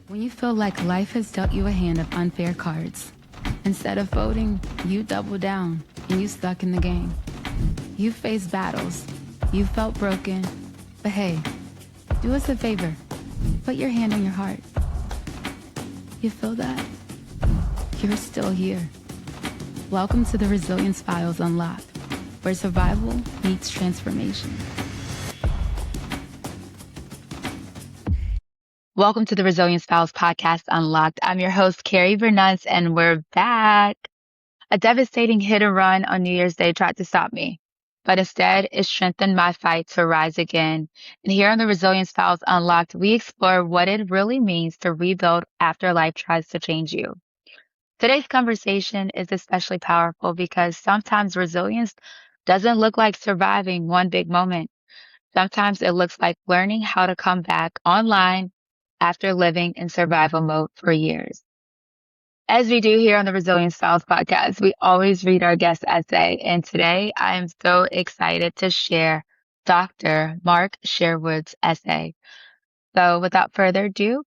When you feel like life has dealt you a hand of unfair cards, instead of folding, you double down and you stuck in the game. You faced battles, you felt broken, but hey, do us a favor, put your hand on your heart. You feel that? You're still here. Welcome to the Resilience Files Unlocked, where survival meets transformation. Welcome to the Resilience Files Podcast Unlocked. I'm your host, Carrie Bernunz, and we're back. A devastating hit and run on New Year's Day tried to stop me, but instead it strengthened my fight to rise again. And here on the Resilience Files Unlocked, we explore what it really means to rebuild after life tries to change you. Today's conversation is especially powerful because sometimes resilience doesn't look like surviving one big moment. Sometimes it looks like learning how to come back online after living in survival mode for years. As we do here on the Resilience Files podcast, we always read our guest essay. And today I am so excited to share Dr. Mark Sherwood's essay. So without further ado,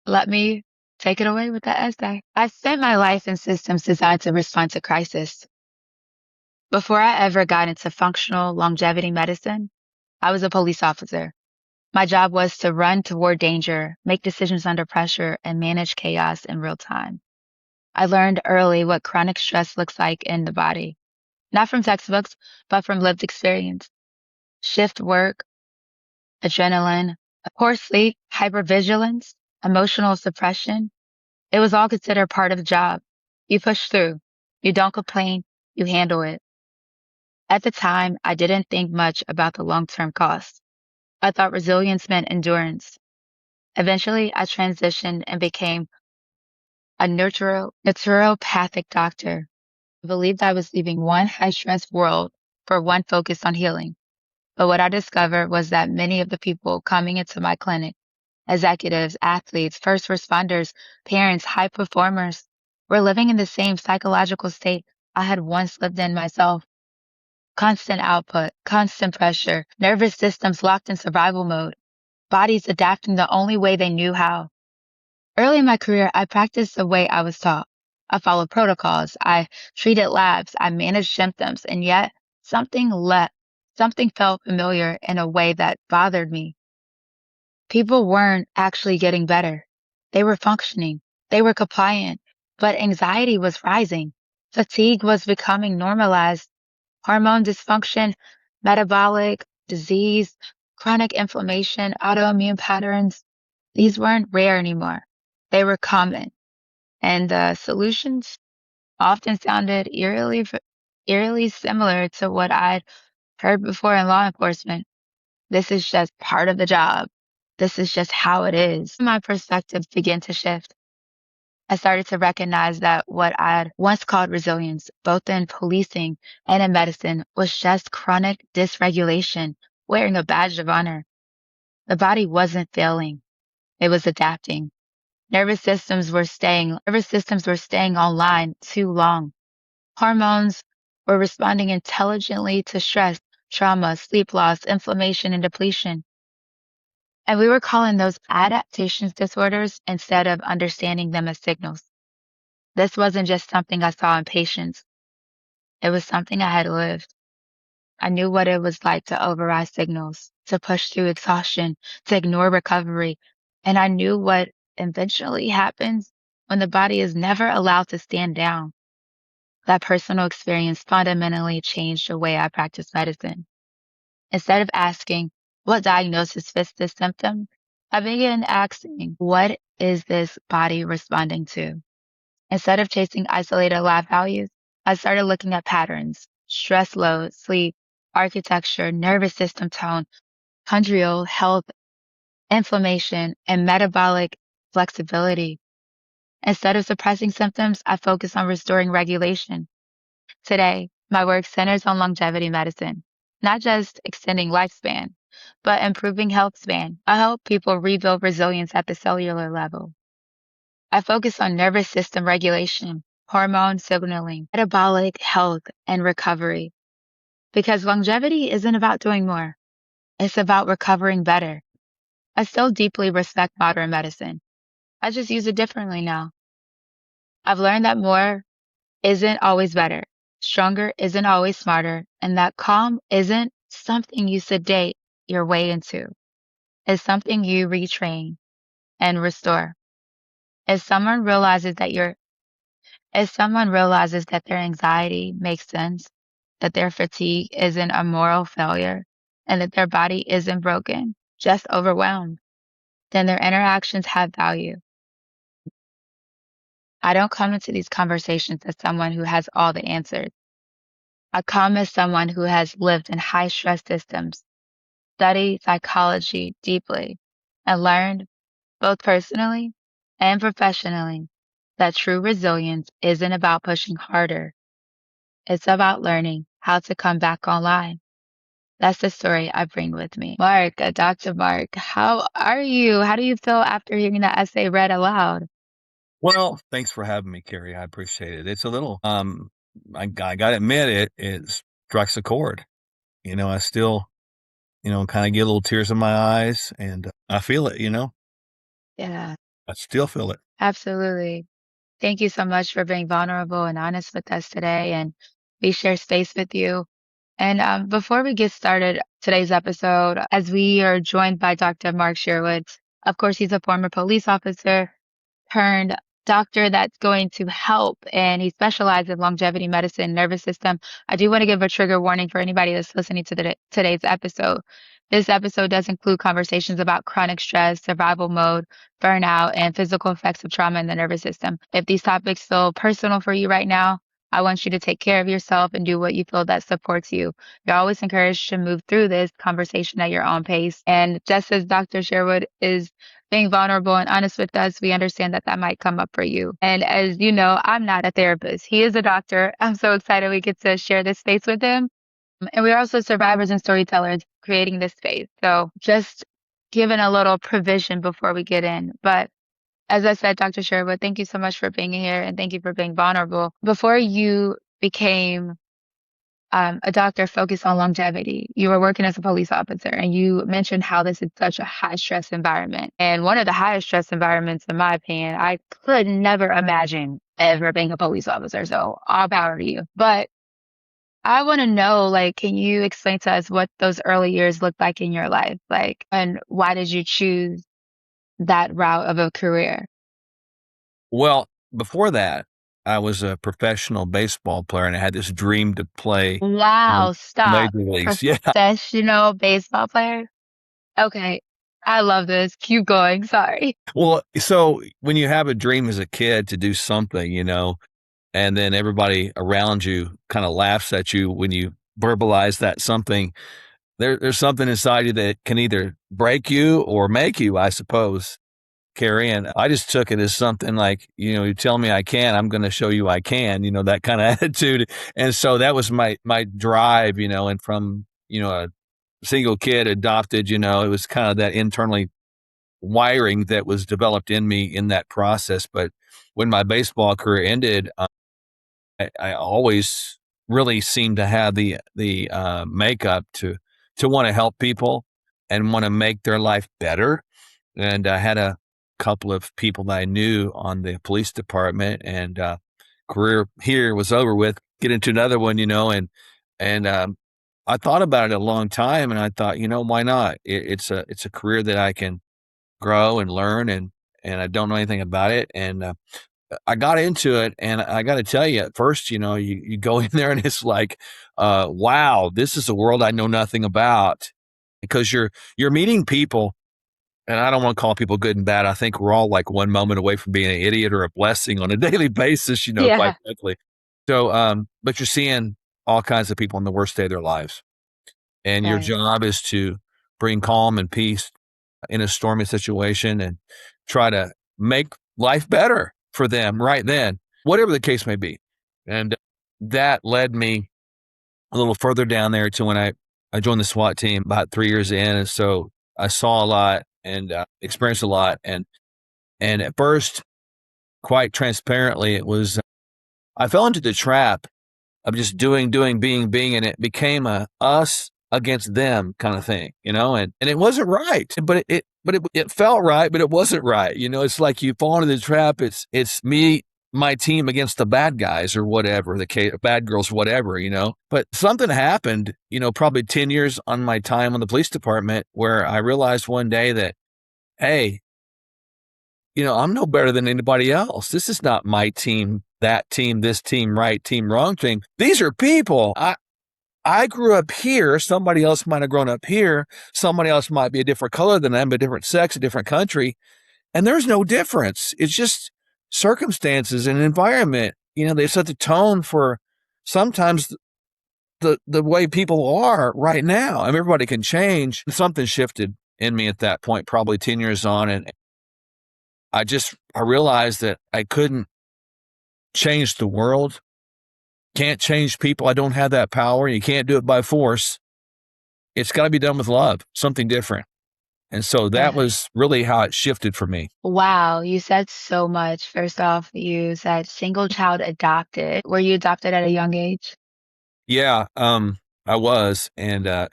let me take it away with that essay. I spent my life in systems designed to respond to crisis. Before I ever got into functional longevity medicine, I was a police officer. My job was to run toward danger, make decisions under pressure, and manage chaos in real time. I learned early what chronic stress looks like in the body, not from textbooks, but from lived experience. Shift work, adrenaline, poor sleep, hypervigilance, emotional suppression. It was all considered part of the job. You push through. You don't complain. You handle it. At the time, I didn't think much about the long-term costs. I thought resilience meant endurance. Eventually, I transitioned and became a naturopathic doctor. I believed I was leaving one high-stress world for one focused on healing. But what I discovered was that many of the people coming into my clinic, executives, athletes, first responders, parents, high performers, were living in the same psychological state I had once lived in myself. Constant output, constant pressure, nervous systems locked in survival mode, bodies adapting the only way they knew how. Early in my career, I practiced the way I was taught. I followed protocols. I treated labs. I managed symptoms. And yet something felt familiar in a way that bothered me. People weren't actually getting better. They were functioning. They were compliant, but anxiety was rising. Fatigue was becoming normalized. Hormone dysfunction, metabolic disease, chronic inflammation, autoimmune patterns. These weren't rare anymore. They were common. And the solutions often sounded eerily similar to what I'd heard before in law enforcement. This is just part of the job. This is just how it is. My perspectives began to shift. I started to recognize that what I'd once called resilience, both in policing and in medicine, was just chronic dysregulation, wearing a badge of honor. The body wasn't failing. It was adapting. Nervous systems were staying online too long. Hormones were responding intelligently to stress, trauma, sleep loss, inflammation, and depletion. And we were calling those adaptation disorders instead of understanding them as signals. This wasn't just something I saw in patients. It was something I had lived. I knew what it was like to override signals, to push through exhaustion, to ignore recovery. And I knew what eventually happens when the body is never allowed to stand down. That personal experience fundamentally changed the way I practice medicine. Instead of asking, what diagnosis fits this symptom? I began asking, what is this body responding to? Instead of chasing isolated lab values, I started looking at patterns, stress load, sleep, architecture, nervous system tone, chondrial health, inflammation, and metabolic flexibility. Instead of suppressing symptoms, I focus on restoring regulation. Today, my work centers on longevity medicine, not just extending lifespan, but improving health span. I help people rebuild resilience at the cellular level. I focus on nervous system regulation, hormone signaling, metabolic health, and recovery. Because longevity isn't about doing more. It's about recovering better. I still deeply respect modern medicine. I just use it differently now. I've learned that more isn't always better. Stronger isn't always smarter. And that calm isn't something you sedate your way into. It's something you retrain and restore. If someone realizes that you're If someone realizes that their anxiety makes sense, that their fatigue isn't a moral failure, and that their body isn't broken, just overwhelmed, then their interactions have value. I don't come into these conversations as someone who has all the answers. I come as someone who has lived in high stress systems, studied psychology deeply, and learned, both personally and professionally, that true resilience isn't about pushing harder. It's about learning how to come back online. That's the story I bring with me. Mark, Dr. Mark, how are you? How do you feel after hearing that essay read aloud? Well, thanks for having me, Carrie. I appreciate it. It's a little, I gotta admit it strikes a chord. I still, kind of get little tears in my eyes and I feel it, Yeah, I still feel it. absolutely. Thank you so much for being vulnerable and honest with us today. And we share space with you. And before we get started today's episode, as we are joined by Dr. Mark Sherwood, of course, he's a former police officer turned doctor that's going to help, and he specializes in longevity medicine, nervous system. I do want to give a trigger warning for anybody that's listening to today's episode. This episode does include conversations about chronic stress, survival mode, burnout, and physical effects of trauma in the nervous system. If these topics feel personal for you right now, I want you to take care of yourself and do what you feel that supports you. You're always encouraged to move through this conversation at your own pace. And just as Dr. Sherwood is being vulnerable and honest with us, we understand that that might come up for you. And as you know, I'm not a therapist. He is a doctor. I'm so excited we get to share this space with him. And we're also survivors and storytellers creating this space. So just giving a little provision before we get in. But as I said, Dr. Sherwood, thank you so much for being here and thank you for being vulnerable. Before you became a doctor focused on longevity. You were working as a police officer, and you mentioned how this is such a high stress environment. And one of the highest stress environments, in my opinion, I could never imagine ever being a police officer. So all power to you. But I want to know, like, can you explain to us what those early years looked like in your life? Like, and why did you choose that route of a career? Well, before that, I was a professional baseball player and I had this dream to play in the Wow, stop. major leagues. Yeah. Professional baseball player? Okay. I love this. Keep going. Sorry. Well, so when you have a dream as a kid to do something, and then everybody around you kind of laughs at you when you verbalize that something. There's something inside you that can either break you or make you, I suppose, Carrie. And I just took it as something like, you tell me I can, I'm going to show you I can, that kind of attitude. And so that was my drive, and from, a single kid adopted, it was kind of that internally wiring that was developed in me in that process. But when my baseball career ended, I always really seemed to have the makeup to want to help people and want to make their life better. And I had a couple of people that I knew on the police department, and career here was over with. Get into another one, and I thought about it a long time, and I thought, why not? It's a career that I can grow and learn, and I don't know anything about it, and I got into it, and I gotta tell you, at first, you go in there and it's like, wow, this is a world I know nothing about, because you're meeting people, and I don't wanna call people good and bad. I think we're all like one moment away from being an idiot or a blessing on a daily basis, quite Yeah. frankly. So, but you're seeing all kinds of people on the worst day of their lives, and your Right. job is to bring calm and peace in a stormy situation and try to make life better for them right then, whatever the case may be. And that led me a little further down there to when I joined the SWAT team about 3 years in. And so I saw a lot and experienced a lot. And at first, quite transparently, it was, I fell into the trap of just doing, being, and it became a us against them kind of thing, and it wasn't right, but it felt right, but it wasn't right. It's like you fall into the trap. It's me, my team against the bad guys or whatever, bad girls, whatever, but something happened, probably 10 years on my time on the police department, where I realized one day that, hey, I'm no better than anybody else. This is not my team, that team, this team, right team, wrong team. These are people. I grew up here. Somebody else might have grown up here. Somebody else might be a different color than them, a different sex, a different country. And there's no difference. It's just circumstances and environment. They set the tone for sometimes the way people are right now. I mean, everybody can change. Something shifted in me at that point, probably 10 years on. And I realized that I couldn't change the world. Can't change people. I don't have that power. You can't do it by force. It's got to be done with love, something different. And so that Yeah. was really how it shifted for me. Wow, you said so much. First off, you said single child adopted. Were you adopted at a young age? Yeah, I was, and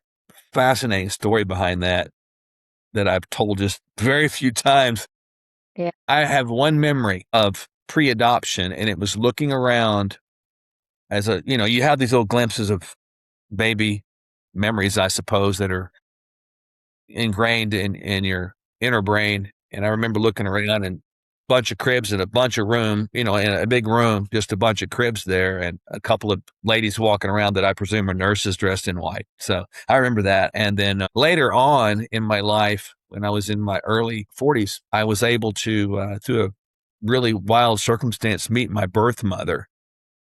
fascinating story behind that I've told just very few times. Yeah. I have one memory of pre-adoption, and it was looking around as you have these little glimpses of baby memories, I suppose, that are ingrained in your inner brain. And I remember looking around and bunch of cribs in a bunch of room, in a big room, just a bunch of cribs there and a couple of ladies walking around that I presume are nurses dressed in white. So I remember that. And then later on in my life, when I was in my early 40s, I was able to, through a really wild circumstance, meet my birth mother.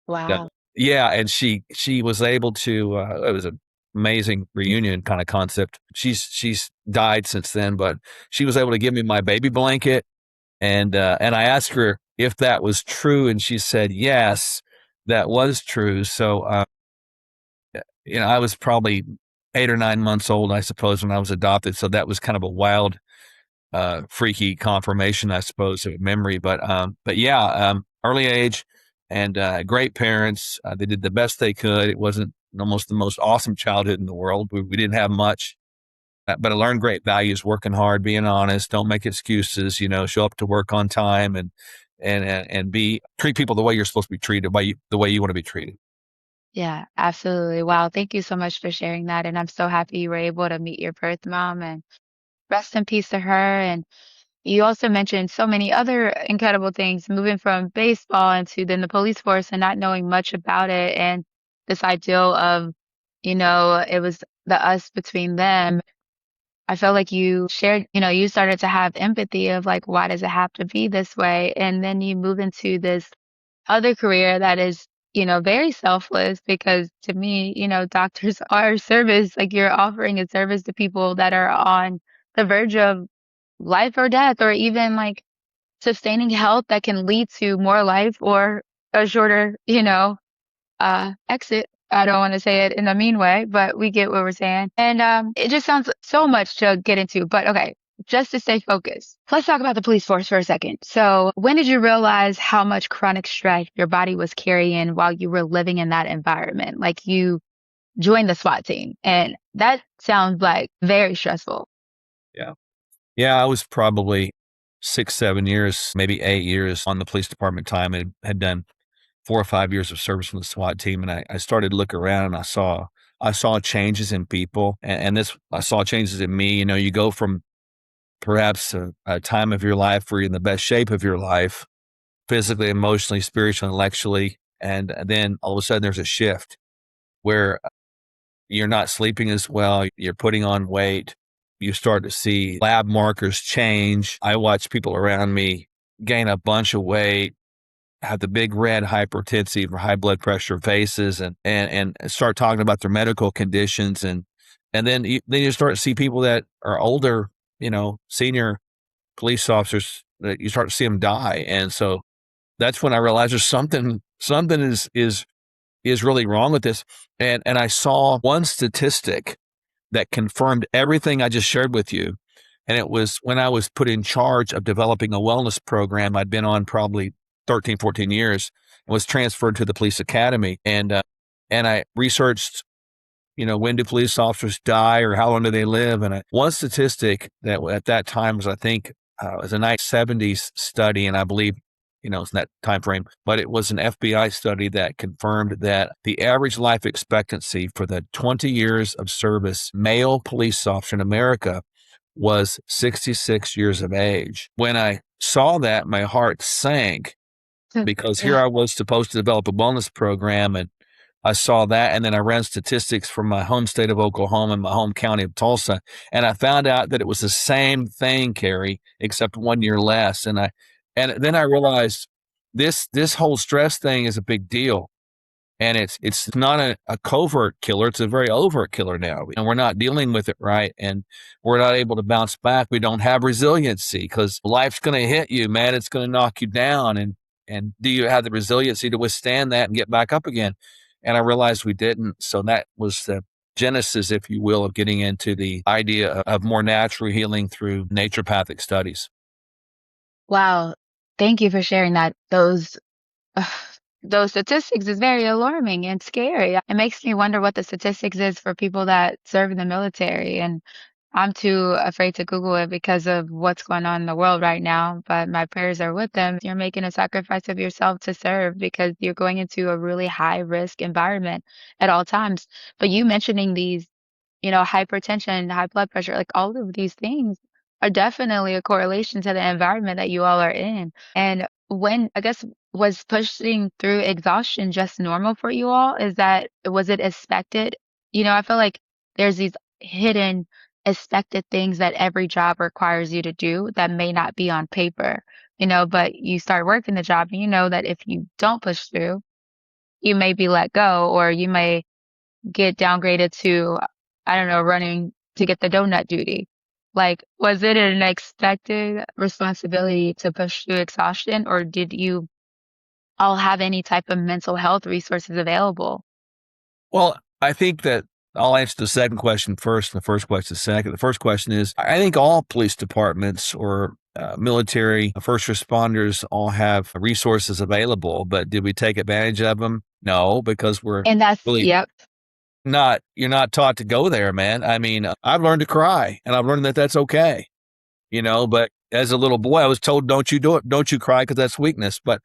Yeah. Wow. Yeah, and she was able to, it was an amazing reunion kind of concept. She's died since then, but she was able to give me my baby blanket, and I asked her if that was true, and she said yes, that was true. So I was probably 8 or 9 months old, I suppose, when I was adopted. So that was kind of a wild, freaky confirmation, I suppose, of memory. But yeah, early age and great parents. They did the best they could. It wasn't almost the most awesome childhood in the world. We didn't have much, but I learned great values: working hard, being honest, don't make excuses. Show up to work on time, and treat people the way you're supposed to be treated, the way you want to be treated. Yeah, absolutely. Wow, thank you so much for sharing that. And I'm so happy you were able to meet your birth mom and rest in peace to her. And you also mentioned so many other incredible things, moving from baseball into then the police force and not knowing much about it. And this ideal of, it was the us between them. I felt like you shared, you started to have empathy of like, why does it have to be this way? And then you move into this other career that is, very selfless because to me, doctors are service, like you're offering a service to people that are on the verge of life or death, or even like sustaining health that can lead to more life or a shorter, exit. I don't want to say it in a mean way, but we get what we're saying. And it just sounds so much to get into. But okay, just to stay focused, let's talk about the police force for a second. So, when did you realize how much chronic stress your body was carrying while you were living in that environment? Like you joined the SWAT team, and that sounds like very stressful. Yeah. Yeah, I was probably 6, 7 years, maybe 8 years on the police department time, and had done 4 or 5 years of service with the SWAT team. And I started to look around, and I saw changes in people, and I saw changes in me. You go from perhaps a time of your life where you're in the best shape of your life, physically, emotionally, spiritually, intellectually, and then all of a sudden there's a shift where you're not sleeping as well, you're putting on weight, you start to see lab markers change. I watch people around me gain a bunch of weight, have the big red hypertensive or high blood pressure faces, and start talking about their medical conditions, and then you start to see people that are older, senior police officers, that you start to see them die. And so that's when I realized there's something is really wrong with this. And I saw one statistic that confirmed everything I just shared with you. And it was when I was put in charge of developing a wellness program I'd been on probably 13, 14 years, and was transferred to the police academy. And I researched when do police officers die or how long do they live? And one statistic that at that time was, I think, was a 1970s study, and I believe, it's in that time frame, but it was an FBI study that confirmed that the average life expectancy for the 20 years of service male police officer in America was 66 years of age. When I saw that, my heart sank because here Yeah. I was supposed to develop a wellness program, and I saw that, and then I ran statistics from my home state of Oklahoma and my home county of Tulsa, and I found out that it was the same thing, Carrie, except 1 year less. And then I realized this whole stress thing is a big deal. And it's not a covert killer, it's a very overt killer now. And we're not dealing with it right. And we're not able to bounce back. We don't have resiliency because life's gonna hit you, man. It's gonna knock you down. And do you have the resiliency to withstand that and get back up again? And I realized we didn't. So that was the genesis, if you will, of getting into the idea of more natural healing through naturopathic studies. Wow. Thank you for sharing that. Ugh, those statistics is very alarming and scary. It makes me wonder what the statistics is for people that serve in the military. And I'm too afraid to Google it because of what's going on in the world right now. But my prayers are with them. You're making a sacrifice of yourself to serve because you're going into a really high risk environment at all times. But you mentioning these, hypertension, high blood pressure, like all of these things are definitely a correlation to the environment that you all are in. And when, I guess, was pushing through exhaustion just normal for you all? Was it expected? I feel like there's these hidden expected things that every job requires you to do that may not be on paper, but you start working the job and you know that if you don't push through, you may be let go or you may get downgraded to, I don't know, running to get the donut duty. Like, was it an expected responsibility to push through exhaustion, or did you all have any type of mental health resources available? Well, I think that I'll answer the second question first, and the first question second. The first question is, I think all police departments or military, first responders all have resources available, but did we take advantage of them? No, because we're And that's, really yep, you're not taught to go there, man. I mean, I've learned to cry and I've learned that that's okay, but as a little boy, I was told, don't you do it, don't you cry because that's weakness. But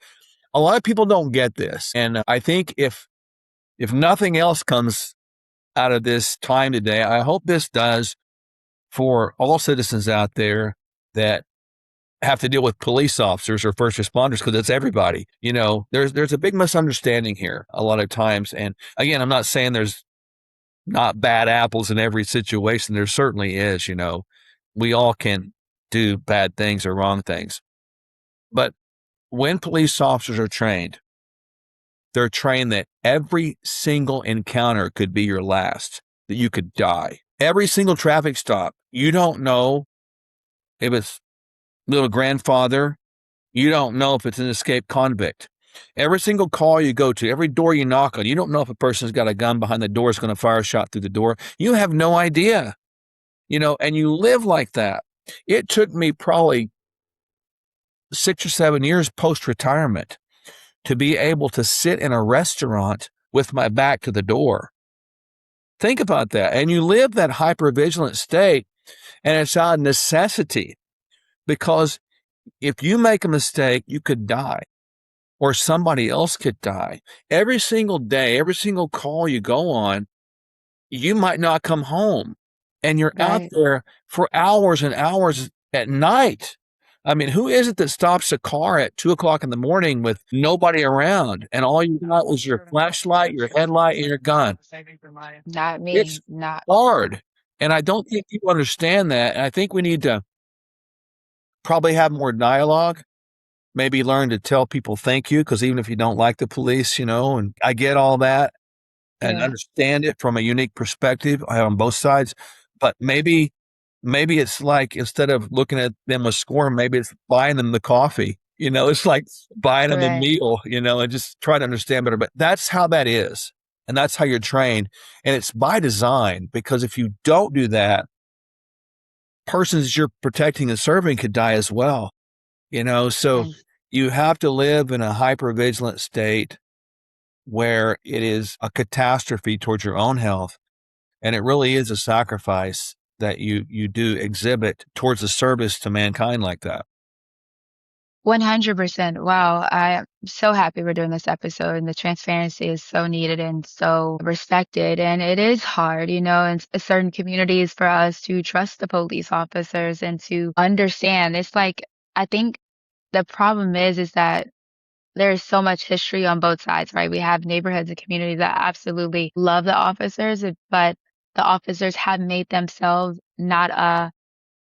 a lot of people don't get this. And I think if nothing else comes out of this time today, I hope this does for all citizens out there that have to deal with police officers or first responders, because it's everybody. There's a big misunderstanding here a lot of times. And again, I'm not saying there's not bad apples in every situation. There certainly is. We all can do bad things or wrong things. But when police officers are trained, they're trained that every single encounter could be your last, that you could die. Every single traffic stop, you don't know if it's little grandfather, you don't know if it's an escaped convict. Every single call you go to, every door you knock on, you don't know if a person's got a gun behind the door, is going to fire a shot through the door. You have no idea, and you live like that. It took me probably 6 or 7 years post-retirement to be able to sit in a restaurant with my back to the door. Think about that. And you live that hypervigilant state, and it's out of necessity, because if you make a mistake, you could die or somebody else could die. Every single day, every single call you go on, you might not come home, and you're out right, there for hours and hours at night. I mean, who is it that stops a car at 2 o'clock in the morning with nobody around and all you got was your flashlight, your headlight, and your gun? not It's me, not. hard. And I don't think people understand that. And I think we need to probably have more dialogue, maybe learn to tell people thank you, because even if you don't like the police, and I get all that and Yeah, understand it from a unique perspective on both sides. But maybe it's like, instead of looking at them with scorn, maybe it's buying them the coffee. It's like buying them a right. meal, and just try to understand better. But that's how that is. And that's how you're trained. And it's by design, because if you don't do that, persons you're protecting and serving could die as well. So And you have to live in a hypervigilant state where it is a catastrophe towards your own health. And it really is a sacrifice that you do exhibit towards the service to mankind like that. 100%. Wow. I'm so happy we're doing this episode, and the transparency is so needed and so respected. And it is hard, in certain communities for us to trust the police officers and to understand. It's like, I think the problem is that there's so much history on both sides, right? We have neighborhoods and communities that absolutely love the officers, but the officers have made themselves not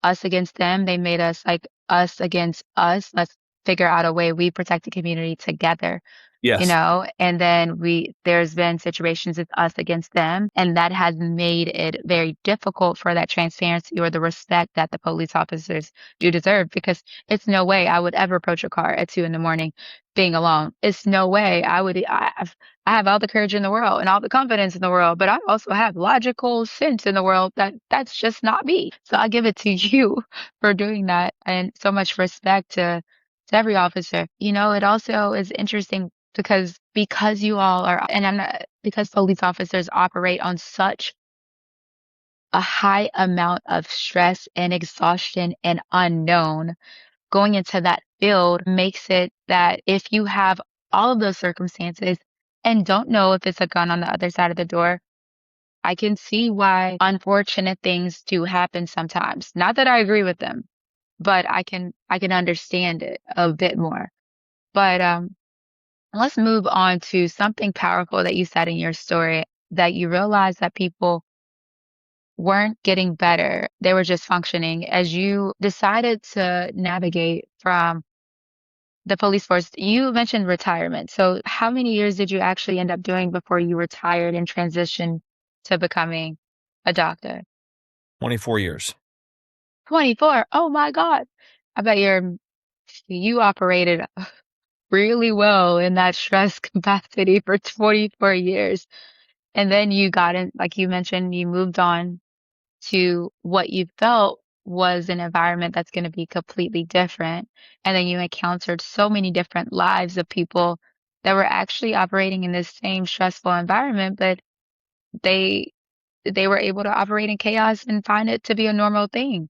us against them. They made us like us against us. Let's figure out a way we protect the community together, Yes. and then there's been situations it's us against them, and that has made it very difficult for that transparency or the respect that the police officers do deserve, because it's no way I would ever approach a car at 2 in the morning being alone. It's no way I have all the courage in the world and all the confidence in the world, but I also have logical sense in the world that's just not me. So I give it to you for doing that, and so much respect to every officer. It also is interesting because you all are, and I'm not, because police officers operate on such a high amount of stress and exhaustion and unknown, going into that field makes it that if you have all of those circumstances and don't know if it's a gun on the other side of the door, I can see why unfortunate things do happen sometimes. Not that I agree with them, but I can understand it a bit more. But let's move on to something powerful that you said in your story, that you realized that people weren't getting better. They were just functioning. As you decided to navigate from the police force, you mentioned retirement. So how many years did you actually end up doing before you retired and transitioned to becoming a doctor? 24 years. 24. Oh my God. I bet you operated really well in that stress capacity for 24 years. And then you got in, like you mentioned, you moved on to what you felt was an environment that's going to be completely different. And then you encountered so many different lives of people that were actually operating in this same stressful environment, but they they were able to operate in chaos and find it to be a normal thing.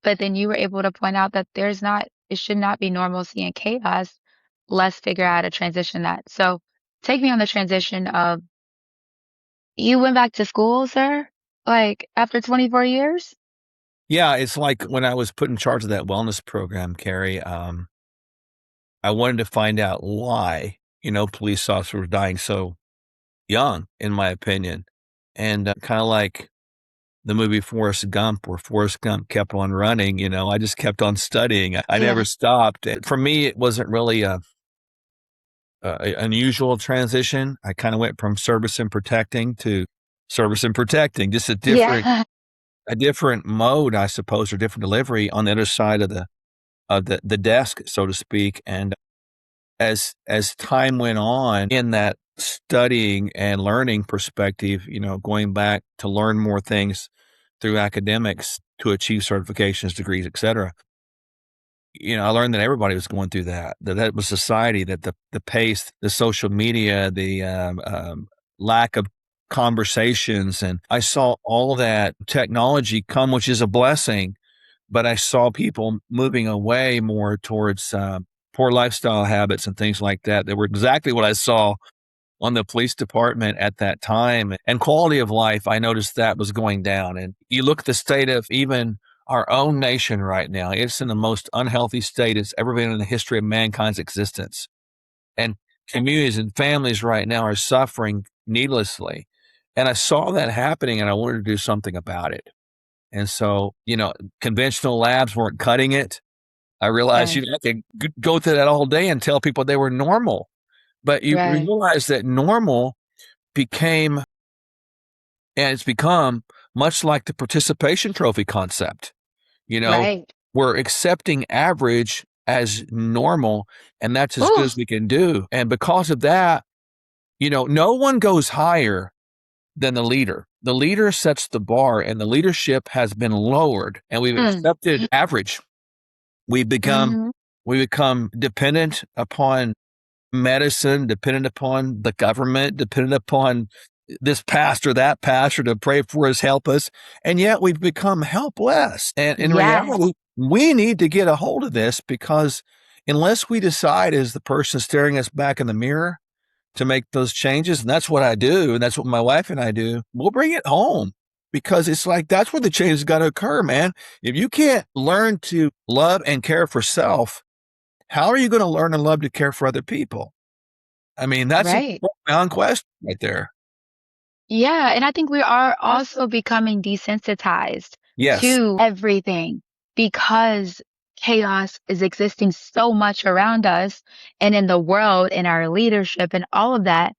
But then you were able to point out that it should not be normalcy and chaos. Let's figure out a transition that. So take me on the transition of, you went back to school, sir? Like after 24 years? Yeah, it's like when I was put in charge of that wellness program, Carrie, I wanted to find out why, police officers were dying so young, in my opinion. And kind of like the movie Forrest Gump, where Forrest Gump kept on running, I just kept on studying. I never Yeah. stopped. For me, it wasn't really a unusual transition. I kind of went from service and protecting to service and protecting, just Yeah. a different mode, I suppose, or different delivery on the other side of the desk, so to speak. And as time went on in that studying and learning perspective, going back to learn more things through academics to achieve certifications, degrees, etc. I learned that everybody was going through that was society, that the pace, the social media, the lack of conversations. And I saw all that technology come, which is a blessing, but I saw people moving away more towards poor lifestyle habits and things like that. That were exactly what I saw on the police department at that time. And quality of life, I noticed that was going down. And you look at the state of even our own nation right now, it's in the most unhealthy state it's ever been in the history of mankind's existence. And communities and families right now are suffering needlessly. And I saw that happening and I wanted to do something about it. And so, conventional labs weren't cutting it. I realized, Right. I could go through that all day and tell people they were normal. But you Right. realize that normal became, and it's become much like the participation trophy concept. You know, Right. we're accepting average as normal, and that's as good Ooh. as we can do. And because of that, no one goes higher than the leader. The leader sets the bar, and the leadership has been lowered, and we've Mm. accepted average. We become Mhm. we become dependent upon medicine, dependent upon the government, dependent upon this pastor, that pastor to pray for us, help us. And yet we've become helpless. And in Yes, reality, we need to get a hold of this because unless we decide as the person staring us back in the mirror to make those changes, and that's what I do, and that's what my wife and I do, we'll bring it home because it's like that's where the change has got to occur, man. If you can't learn to love and care for self, how are you going to learn and love to care for other people? I mean, that's a right. profound question right there. Yeah, and I think we are also becoming desensitized Yes. to everything because chaos is existing so much around us and in the world, in our leadership and all of that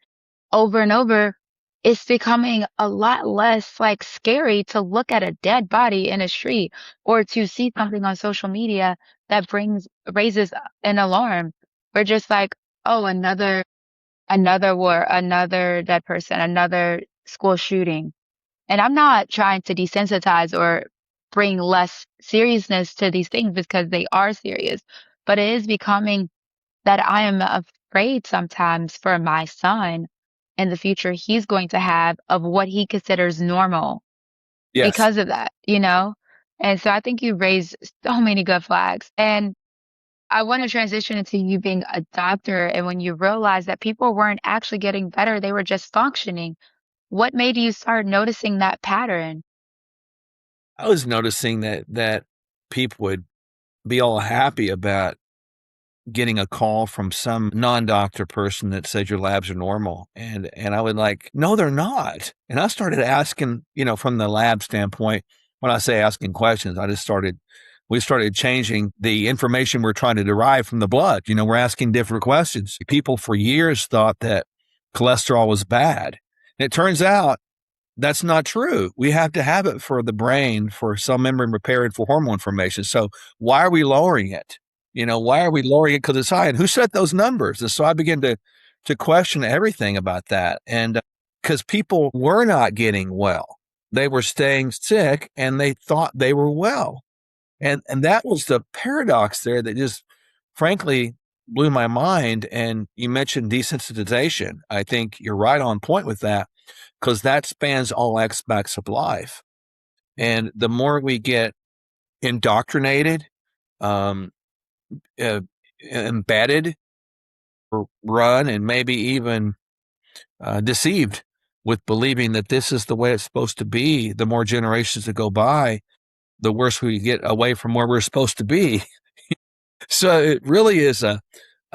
over and over. It's becoming a lot less like scary to look at a dead body in a street or to see something on social media that raises an alarm. We're just like, oh, another war, another dead person, another school shooting. And I'm not trying to desensitize or bring less seriousness to these things because they are serious, but it is becoming that I am afraid sometimes for my son and the future he's going to have of what he considers normal Yes. because of that, you know? And so I think you raised so many good flags. And I want to transition into you being a doctor and when you realized that people weren't actually getting better, they were just functioning. What made you start noticing that pattern? I was noticing that people would be all happy about getting a call from some non-doctor person that says your labs are normal, and I would like, "No, they're not." And I started asking, from the lab standpoint, when I say asking questions, we started changing the information we're trying to derive from the blood. We're asking different questions. People for years thought that cholesterol was bad. It turns out that's not true. We have to have it for the brain, for cell membrane repair, and for hormone formation. So why are we lowering it? Why are we lowering it? Because it's high. And who set those numbers? And so I began to question everything about that. And because people were not getting well, they were staying sick, and they thought they were well. And that was the paradox there that just frankly blew my mind. And you mentioned desensitization. I think you're right on point with that because that spans all aspects of life. And the more we get indoctrinated, um, uh, embedded, or run, and maybe even deceived with believing that this is the way it's supposed to be, the more generations that go by, the worse we get away from where we're supposed to be. So it really is a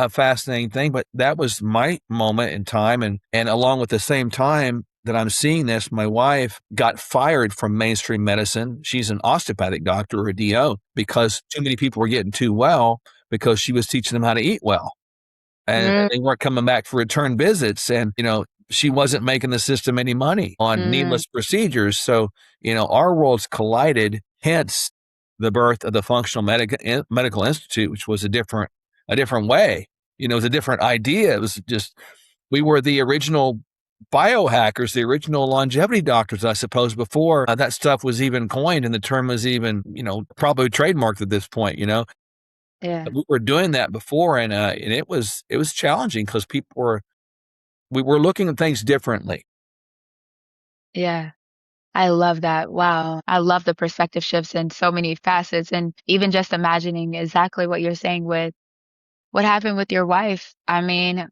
fascinating thing. But that was my moment in time. And along with the same time that I'm seeing this, my wife got fired from mainstream medicine. She's an osteopathic doctor or a DO because too many people were getting too well because she was teaching them how to eat well. And Mm, they weren't coming back for return visits. And, she wasn't making the system any money on mm, needless procedures. So, our worlds collided, hence the birth of the Medical Institute, which was a different way. It was a different idea. It was just, we were the original biohackers, the original longevity doctors, I suppose, before that stuff was even coined and the term was even, probably trademarked at this point. yeah, We were doing that before, and it was challenging because we were looking at things differently. yeah. I love that. Wow. I love the perspective shifts in so many facets and even just imagining exactly what you're saying with what happened with your wife. I mean,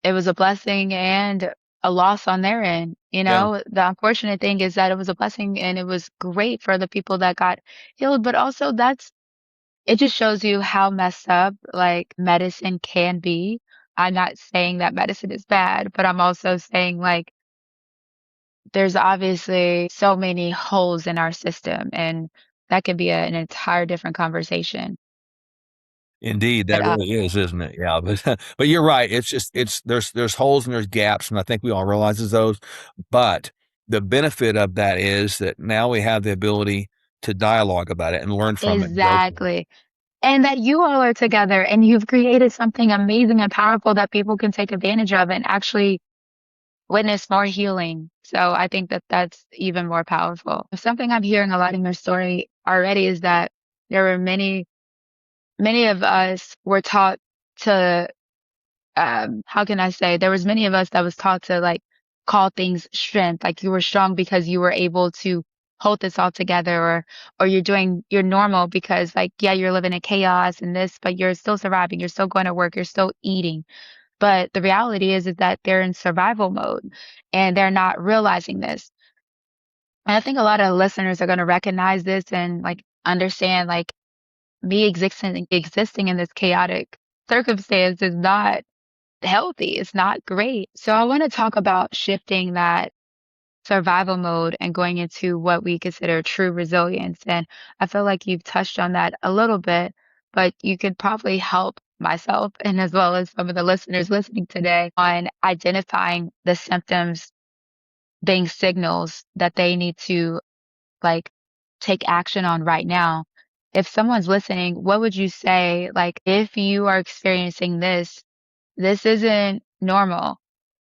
it was a blessing and a loss on their end. Yeah, The unfortunate thing is that it was a blessing and it was great for the people that got healed, but also it just shows you how messed up like medicine can be. I'm not saying that medicine is bad, but I'm also saying like there's obviously so many holes in our system, and that could be an entire different conversation. indeed, But that really is, isn't it? Yeah, but but you're right. It's just there's holes and there's gaps, and I think we all realizes those. But the benefit of that is that now we have the ability to dialogue about it and learn from it and grow from it. exactly. And that you all are together and you've created something amazing and powerful that people can take advantage of and actually witness more healing. So I think that that's even more powerful. Something I'm hearing a lot in your story already is that there were many of us were taught to how can I say, there was many of us that was taught to like call things strength. Like you were strong because you were able to hold this all together, or you're normal because like, yeah, you're living in chaos and this, but you're still surviving. You're still going to work. You're still eating. But the reality is that they're in survival mode and they're not realizing this. And I think a lot of listeners are going to recognize this and like understand like me existing in this chaotic circumstance is not healthy. It's not great. So I want to talk about shifting that survival mode and going into what we consider true resilience. And I feel like you've touched on that a little bit, but you could probably help myself and as well as some of the listeners listening today on identifying the symptoms being signals that they need to like take action on right now. If someone's listening, what would you say? Like, if you are experiencing this, this isn't normal.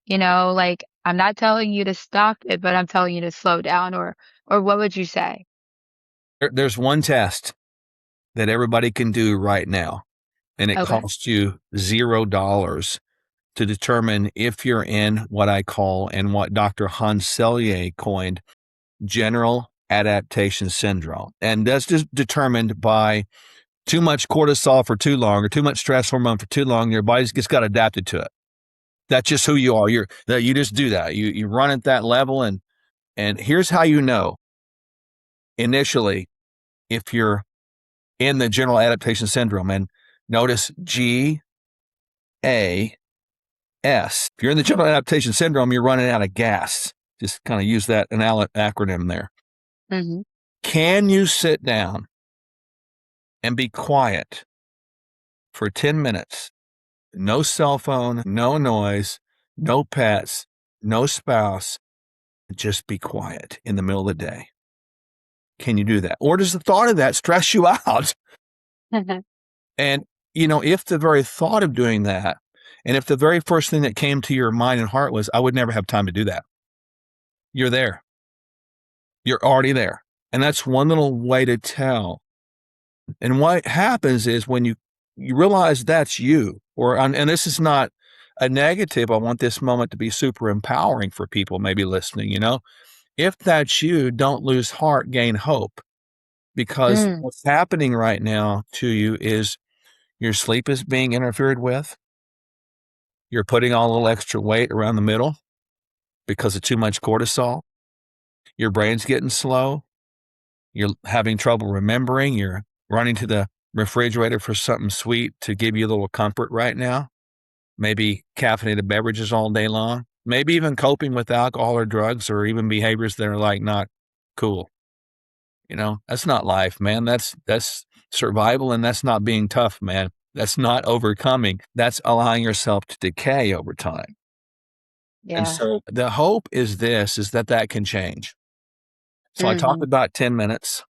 Like I'm not telling you to stop it, but I'm telling you to slow down or what would you say? There's one test that everybody can do right now, and it Okay. costs you $0 to determine if you're in what I call and what Dr. Hans Selye coined general adaptation syndrome. And that's just determined by too much cortisol for too long or too much stress hormone for too long. Your body's just got adapted to it. That's just who you are. You just do that. You run at that level, and here's how you know initially if you're in the general adaptation syndrome. And notice GAS. If you're in the general adaptation syndrome, you're running out of gas. Just kind of use that acronym there. Mm-hmm. Can you sit down and be quiet for 10 minutes? No cell phone, no noise, no pets, no spouse. Just be quiet in the middle of the day. Can you do that? Or does the thought of that stress you out? And, if the very thought of doing that, and if the very first thing that came to your mind and heart was, I would never have time to do that, you're there. You're already there. And that's one little way to tell. And what happens is when you realize that's you, and this is not a negative, I want this moment to be super empowering for people maybe listening, if that's you, don't lose heart, gain hope, because Mm. what's happening right now to you is your sleep is being interfered with. You're putting on a little extra weight around the middle because of too much cortisol. Your brain's getting slow. You're having trouble remembering. You're running to the refrigerator for something sweet to give you a little comfort right now. Maybe caffeinated beverages all day long. Maybe even coping with alcohol or drugs or even behaviors that are like not cool. That's not life, man. That's survival, and that's not being tough, man. That's not overcoming. That's allowing yourself to decay over time. And Yeah. so the hope is that can change. So I talked Mm-hmm. about 10 minutes.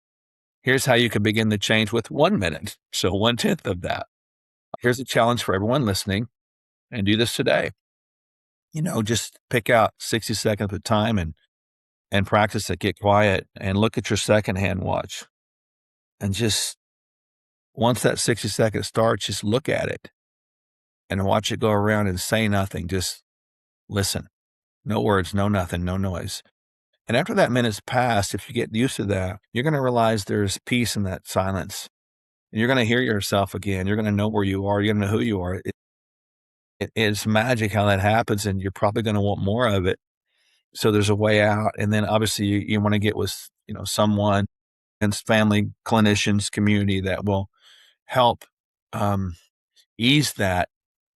Here's how you can begin the change with 1 minute. So 1/10 of that. Here's a challenge for everyone listening, and do this today. Just pick out 60 seconds of time and practice it. Get quiet and look at your secondhand watch. And just once that 60 seconds starts, just look at it and watch it go around and say nothing. Just listen. No words, no nothing, no noise. And after that minute's passed, if you get used to that, you're going to realize there's peace in that silence. And you're going to hear yourself again. You're going to know where you are. You're going to know who you are. It's magic how that happens, and you're probably going to want more of it. So there's a way out. And then obviously you want to get with, someone and family, clinicians, community that will help ease that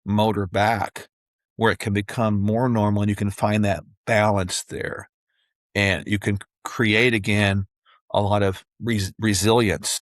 motor back where it can become more normal and you can find that balance there. And you can create again a lot of resilience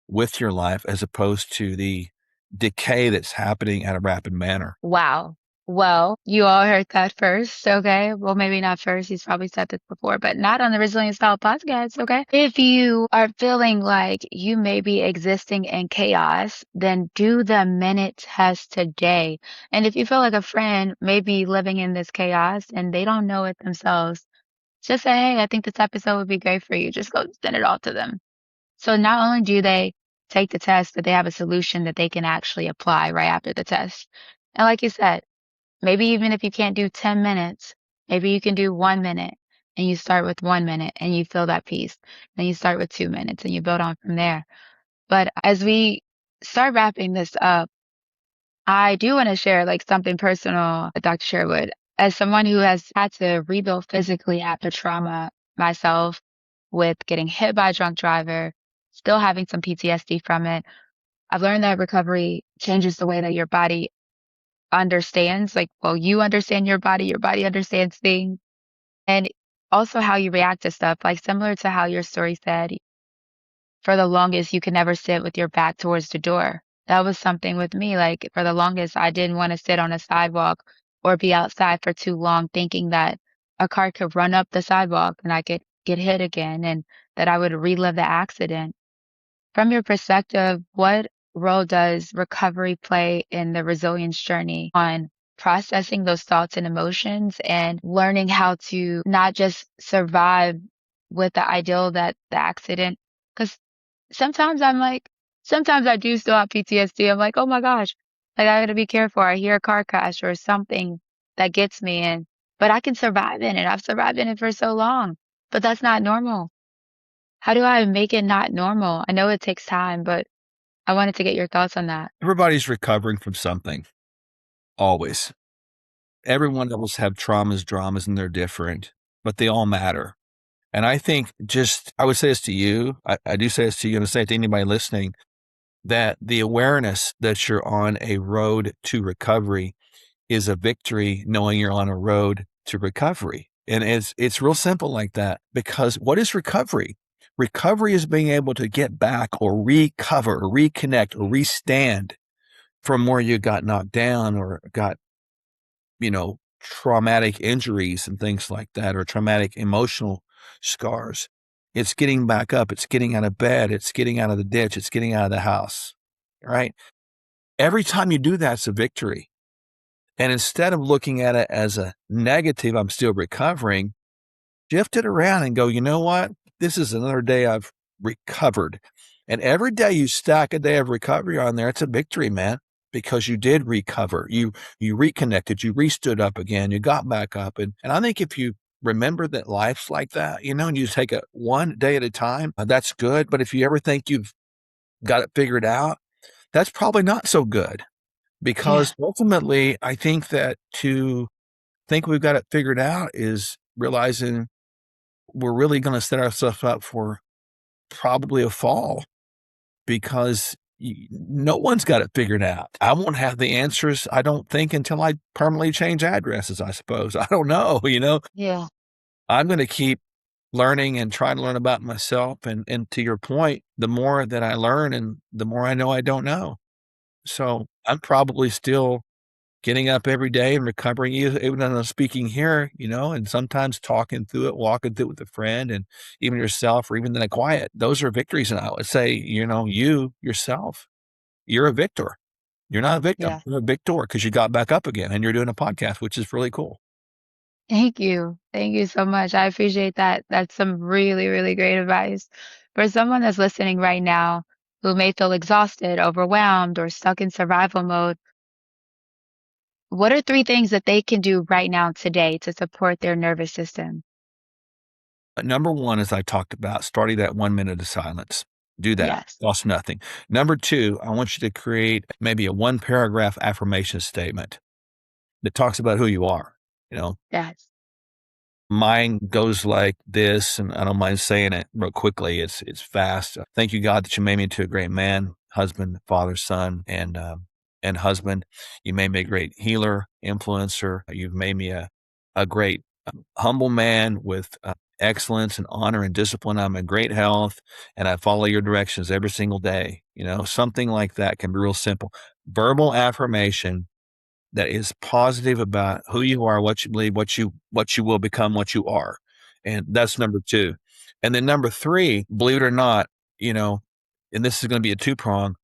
with your life as opposed to the decay that's happening at a rapid manner. Wow. Well, you all heard that first, okay? Well, maybe not first. He's probably said this before, but not on the Resilient Style podcast, okay? If you are feeling like you may be existing in chaos, then do the minute test today. And if you feel like a friend may be living in this chaos and they don't know it themselves, just say, hey, I think this episode would be great for you. Just go send it all to them. So not only do they take the test, but they have a solution that they can actually apply right after the test. And like you said, maybe even if you can't do 10 minutes Maybe you can do 1 minute and you start with 1 minute and you feel that peace. Then you start with 2 minutes and you build on from there. But as we start wrapping this up, I do want to share like something personal, Dr. Sherwood. As someone who has had to rebuild physically after trauma myself with getting hit by a drunk driver, still having some PTSD from it, I've learned that recovery changes the way that your body understands. Like, well, you understand your body understands things, and also how you react to stuff. Like, similar to how your story said, for the longest, you could never sit with your back towards the door. That was something with me. Like, for the longest, I didn't want to sit on a sidewalk or be outside for too long, thinking that a car could run up the sidewalk and I could get hit again and that I would relive the accident. From your perspective, what role does recovery play in the resilience journey on processing those thoughts and emotions and learning how to not just survive with the ideal that the accident? Because sometimes I'm like, sometimes I do still have PTSD. I'm like, oh my gosh, like I gotta be careful. I hear a car crash or something that gets me in, but I can survive in it. I've survived in it for so long, but that's not normal. How do I make it not normal? I know it takes time, but I wanted to get your thoughts on that. Everybody's recovering from something, always. Every one of us have traumas, dramas, and they're different, but they all matter. And I think I would say this to you, I do say this to you and I say it to anybody listening, that the awareness that you're on a road to recovery is a victory, knowing you're on a road to recovery. And it's real simple like that, because what is recovery? Recovery is being able to get back or recover or reconnect or restand from where you got knocked down or got, traumatic injuries and things like that, or traumatic emotional scars. It's getting back up. It's getting out of bed. It's getting out of the ditch. It's getting out of the house, right? Every time you do that, it's a victory. And instead of looking at it as a negative, I'm still recovering, shift it around and go, you know what? This is another day I've recovered. And every day you stack a day of recovery on there, it's a victory, man, because you did recover. You reconnected, you restood up again, you got back up. And I think if you remember that life's like that, and you take it one day at a time, that's good. But if you ever think you've got it figured out, that's probably not so good. Yeah, Because ultimately, I think that to think we've got it figured out is realizing we're really going to set ourselves up for probably a fall, because no one's got it figured out. I won't have the answers, I don't think, until I permanently change addresses, I suppose. I don't know, yeah, I'm going to keep learning and trying to learn about myself. And to your point, the more that I learn and the more I know I don't know. So I'm probably still getting up every day and recovering, even when I'm speaking here, and sometimes talking through it, walking through it with a friend and even yourself, or even in the quiet. Those are victories. And I would say, you yourself, you're a victor. You're not a victim. yeah. You're a victor because you got back up again and you're doing a podcast, which is really cool. Thank you. Thank you so much. I appreciate that. That's some really, really great advice. For someone that's listening right now who may feel exhausted, overwhelmed, or stuck in survival mode, what are three things that they can do right now today to support their nervous system? But number one, as I talked about, starting that 1 minute of silence. Do that. Yes, Costs nothing. Number two, I want you to create maybe a 1 paragraph affirmation statement that talks about who you are. You know, yes. Mine goes like this, and I don't mind saying it real quickly. It's fast. Thank you, God, that you made me into a great man, husband, father, son, and husband. You made me a great healer, influencer. You've made me a great humble man with excellence and honor and discipline. I'm in great health, and I follow your directions every single day. Something like that can be real simple. Verbal affirmation that is positive about who you are, what you believe, what you will become, what you are. And that's number two. And then number three, believe it or not, you know, and this is going to be a two-prong,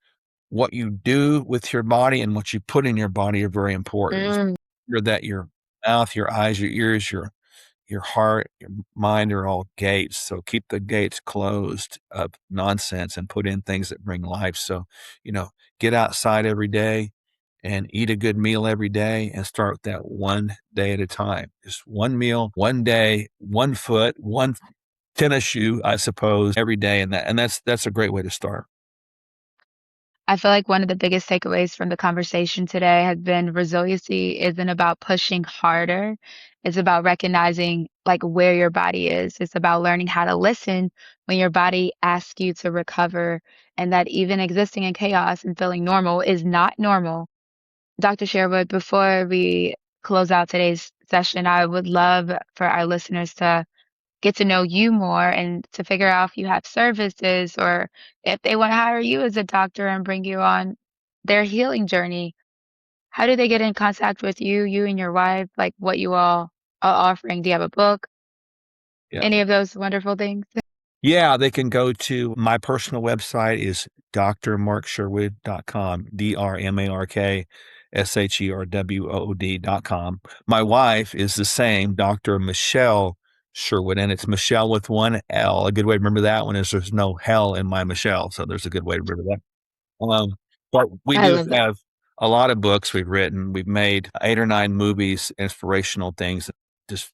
what you do with your body and what you put in your body are very important. Mm, Remember that your mouth, your eyes, your ears, your heart, your mind are all gates. So keep the gates closed of nonsense and put in things that bring life. So, get outside every day, and eat a good meal every day and start with that one day at a time. Just one meal, one day, one foot, one tennis shoe, I suppose, every day. And that's a great way to start. I feel like one of the biggest takeaways from the conversation today has been resiliency isn't about pushing harder. It's about recognizing like where your body is. It's about learning how to listen when your body asks you to recover, and that even existing in chaos and feeling normal is not normal. Dr. Sherwood, before we close out today's session, I would love for our listeners to get to know you more and to figure out if you have services or if they want to hire you as a doctor and bring you on their healing journey. How do they get in contact with you, you and your wife, like what you all are offering? Do you have a book? Yeah. Any of those wonderful things? Yeah, they can go to my personal website is drmarksherwood.com, drmarksherwood.com. My wife is the same, Dr. Michelle Sherwood, and it's Michelle with one L. A good way to remember that one is there's no hell in my Michelle, so there's a good way to remember that. But we I do love that. have a lot of books we've written. We've made 8 or 9 movies, inspirational things, just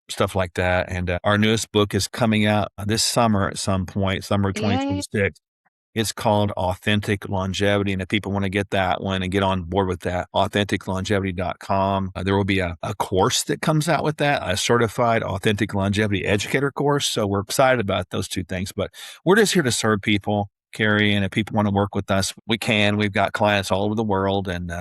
stuff like that, and, our newest book is coming out this summer at some point, summer Yay. 2026. It's called Authentic Longevity, and if people wanna get that one and get on board with that, authenticlongevity.com. There will be a course that comes out with that, a certified authentic longevity educator course, so we're excited about those 2 things, but we're just here to serve people, Carrie, and if people wanna work with us, we can. We've got clients all over the world, and,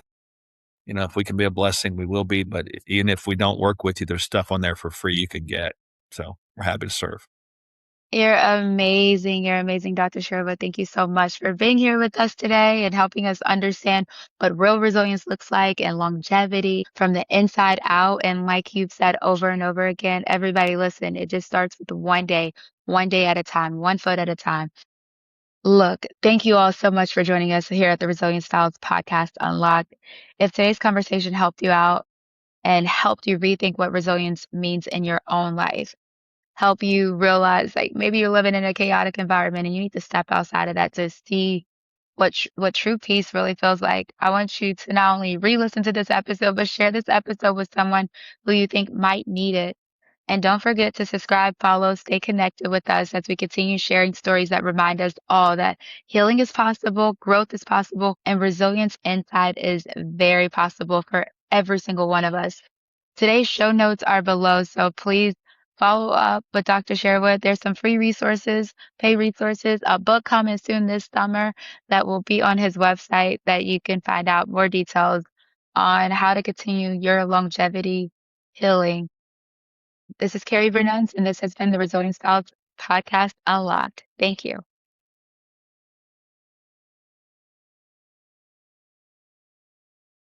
if we can be a blessing, we will be, but even if we don't work with you, there's stuff on there for free you could get, so we're happy to serve. You're amazing. You're amazing, Dr. Sherwood. Thank you so much for being here with us today and helping us understand what real resilience looks like and longevity from the inside out. And like you've said over and over again, everybody listen, it just starts with one day at a time, one foot at a time. Look, thank you all so much for joining us here at the Resilient Styles Podcast Unlocked. If today's conversation helped you out and helped you rethink what resilience means in your own life, help you realize like maybe you're living in a chaotic environment and you need to step outside of that to see what true peace really feels like. I want you to not only re-listen to this episode, but share this episode with someone who you think might need it. And don't forget to subscribe, follow, stay connected with us as we continue sharing stories that remind us all that healing is possible, growth is possible, and resilience inside is very possible for every single one of us. Today's show notes are below, so please follow up with Dr. Sherwood. There's some free resources, pay resources, a book coming soon this summer that will be on his website that you can find out more details on how to continue your longevity healing. This is Carrie Vernunz, and this has been the Resilient Styles Podcast Unlocked. Thank you.